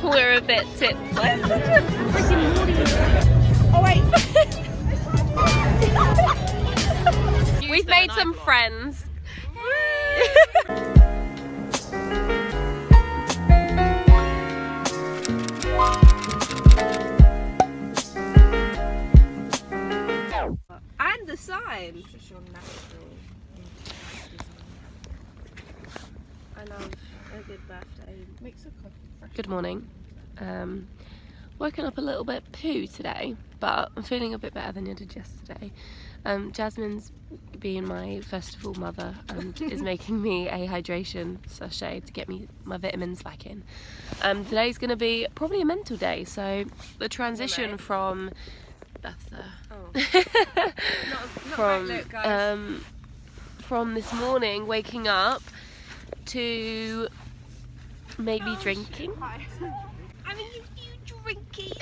We're a bit tipsy. Oh wait. We've made some friends. And the sign. Just your natural. I love a good birthday. Makes a coffee fresh. Good morning. Woken up a little bit poo today, but I'm feeling a bit better than I did yesterday. Jasmine's being my festival mother and is making me a hydration sachet to get me my vitamins back in. Today's going to be probably a mental day, so the transition from from this morning waking up to maybe drinking. I mean, you drinky.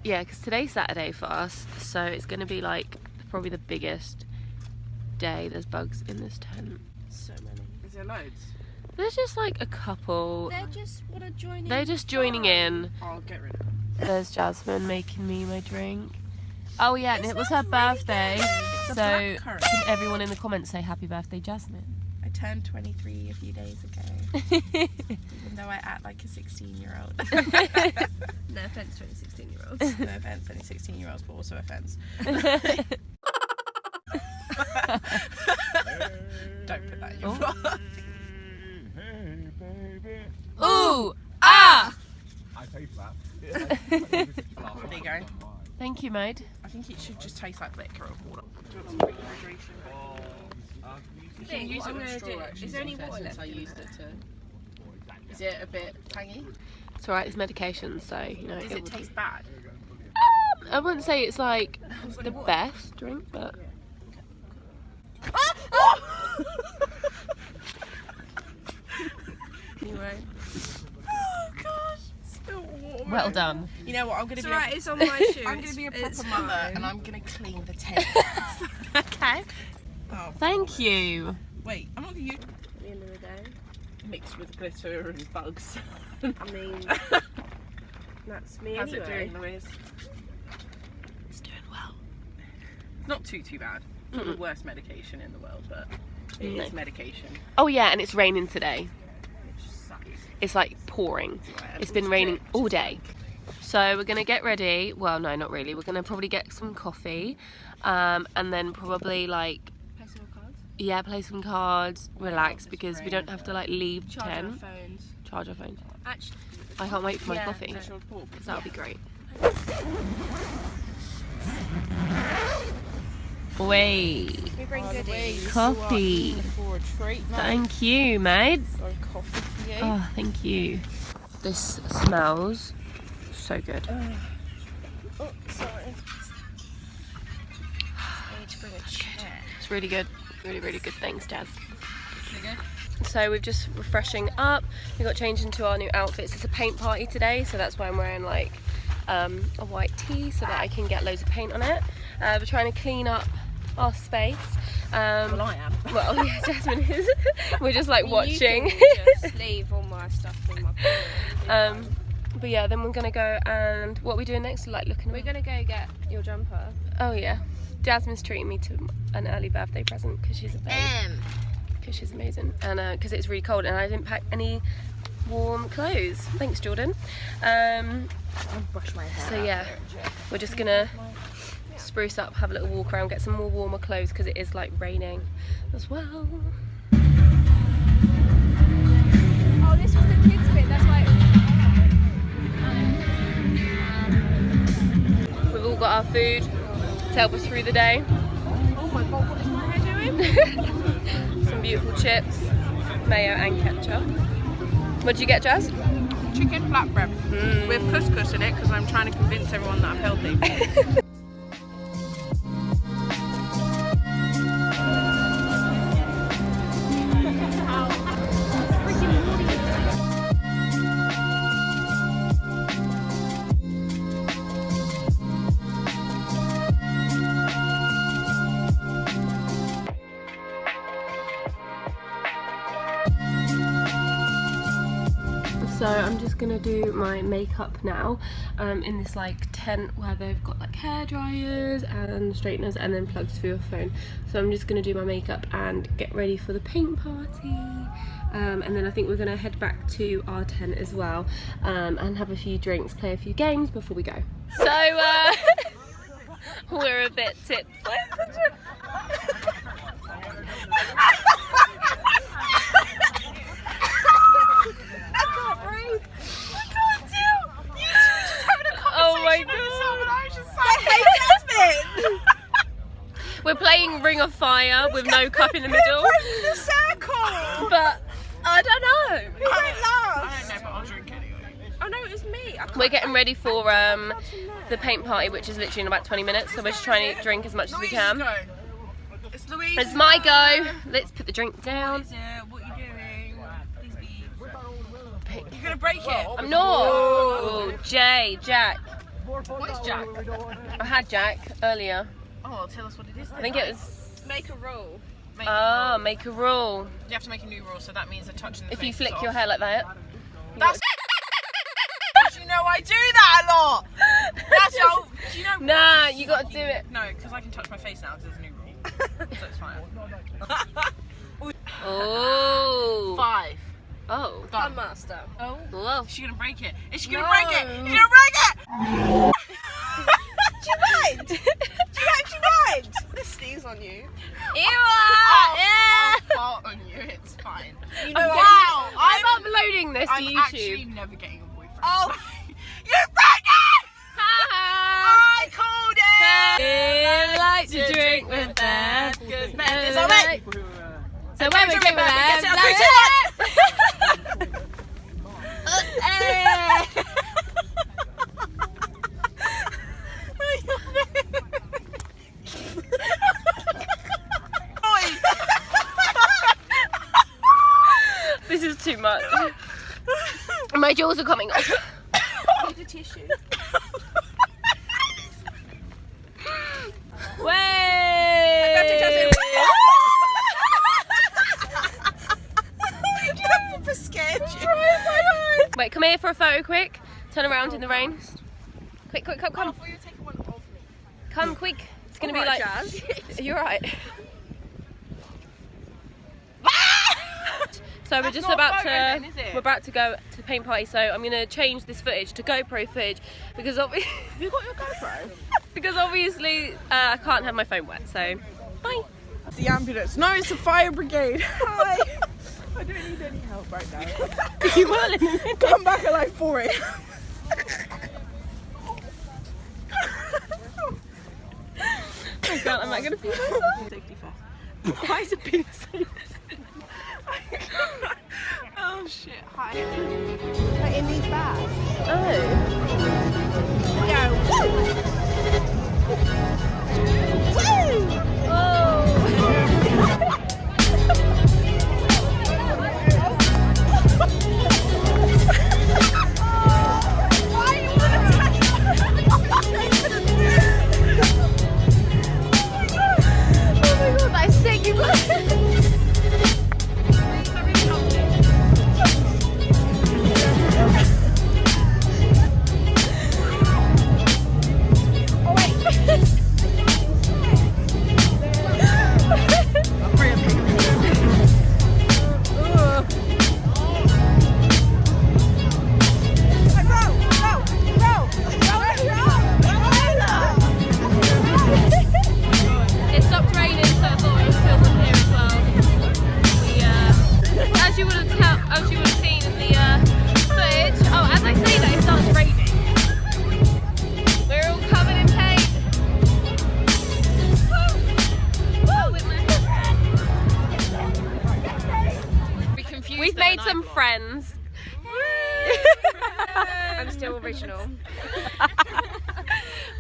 Yeah, because today's Saturday for us, so it's going to be like probably the biggest day. There's bugs in this tent. So many. Is there loads? There's just like a couple. They just want to join in. They're just joining in. I'll get rid of them. There's Jasmine making me my drink. Oh yeah, and it was her birthday, so can everyone in the comments say happy birthday, Jasmine? I turned 23 a few days ago, even though I act like a 16-year-old. No offence to any 16-year-olds. No offence to any 16-year-olds, but also offence. Don't put that in your vlog. Ooh! Ah! I paid for that. There you go. Thank you, mate. I think it should just taste like liquor or water. Do you want some hydration? You can use it with a straw, actually. Is there any water since left I in used it to... Is it a bit tangy? It's alright, it's medication, so you know. Does it taste bad? I wouldn't say it's like the best drink, but. Anyway. Oh gosh, spilled water. Well done. You know what? I'm gonna It's be. alright, it's on my shoe. I'm gonna be a It's proper mother, fine. and I'm gonna clean the tent. Okay. Oh, Thank you. wait, I'm not gonna use At the end of the day, mixed with glitter and bugs. I mean, that's me How's anyway. it doing, Louise? It's doing well. It's not too bad. It's not the worst medication in the world, but it No. is medication. Oh yeah, and it's raining today. Which sucks. It's like pouring. Right, It's been raining all day. So we're gonna get ready. Well, no, not really. We're gonna probably get some coffee, and then probably like Play some cards. play some cards, relax because we don't have to like leave Charge our tent. phones. Charge our phones. Actually, I can't wait for my Yeah, coffee no. because that'll be great. Wait, we bring goodies. coffee. For a treat, mate. Thank you, mate. Some coffee for you. Oh, thank you. This smells so good. Oh, sorry. I need to bring a chair. It's really good. Really, really good. Thanks, Jazz. Pretty good. So we're just refreshing up. We got changed into our new outfits. It's a paint party today, so that's why I'm wearing like a white tee so that I can get loads of paint on it. We're trying to clean up our space. Well, I am. Well, yeah, Jasmine is. We're just like watching. You can just leave all my stuff in my car. But yeah, then we're gonna go and what are we doing next? Like looking. We're gonna go get your jumper. Oh yeah, Jasmine's treating me to an early birthday present because she's a babe. Because she's amazing, and because it's really cold, and I didn't pack any warm clothes. Thanks, Jordan. I'll brush my hair. So yeah, we're just gonna spruce up, have a little walk around, get some more warmer clothes because it is like raining as well. Oh, this was the kids bit. That's why. We've all got our food to help us through the day. Oh my god, what is my hair doing? Some beautiful chips, mayo and ketchup. What did you get, Jazz? Chicken flatbread with couscous in it because I'm trying to convince everyone that I'm healthy. So I'm just gonna do my makeup now in this like tent where they've got like hair dryers and straighteners and then plugs for your phone. So I'm just gonna do my makeup and get ready for the paint party. And then I think we're gonna head back to our tent as well and have a few drinks, play a few games before we go. So we're a bit tipsy. We're playing Ring of Fire with no cup in the middle. The circle! But I don't know. Who went last? I don't know, but I'll drink anyway. Oh no, it was me. We're getting ready for the paint party, which is literally in about 20 minutes. So we're just trying to drink as much as we can. Go. It's Louise. It's my go. Let's put the drink down. What is it? What are you doing? Please be. You're gonna break it. I'm not. Oh, Jack. What is Jack? I had Jack earlier. Oh, tell us what it is then. I think it was. Make a roll. Make a rule. You have to make a new rule, so that means a touching the If face you flick off. your hair like that. That's. You know I do that a lot. That's how. Do you know? Nah, you gotta do it. No, because I can touch my face now because there's a new rule, so it's fine. Oh. 5. Oh. Done. Master. Oh. Whoa. Is she gonna break it? Is she No. gonna break it? Is she gonna break it? Do you mind? Do you actually mind? The sneeze on you. I'll fart on you. It's fine. You know, wow, I'm uploading this to I'm YouTube. actually never getting a boyfriend. Oh. You broke it! Ha I called it! We like to drink with them. Because men is on it. So when we drink with them, this is too much. My jaws are coming off. Need a tissue. Way! I'm scared. Wait, come here for a photo quick. Turn around in the rain. Quick, come. Before you take one off me. Come quick. It's gonna be Alright, like. Jazz. You're right. So we're just not about photo then, is it? we're about to go to the paint party. So I'm gonna change this footage to GoPro footage because obviously You got your GoPro? because obviously I can't have my phone wet. So bye. It's the ambulance. No, it's the fire brigade. Hi. I don't need any help right now. You will in a minute. Come back at like 4 a.m. I can't. Am I gonna feel myself? Safety first. Why is it being so? Oh shit. Hi. But in these bags. Oh. We've made some friends. I'm still original.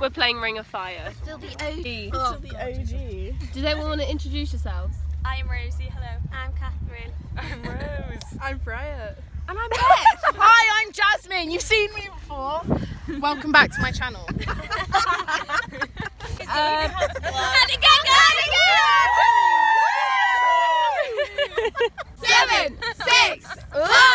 We're playing Ring of Fire. Still the OG. Oh, the OG. Does everyone want to introduce yourselves? I'm Rosie, hello. I'm Catherine. I'm Rose. I'm Freya. And I'm Beth. Hi, I'm Jasmine. You've seen me before. Welcome back to my channel. Seven, 6, 5.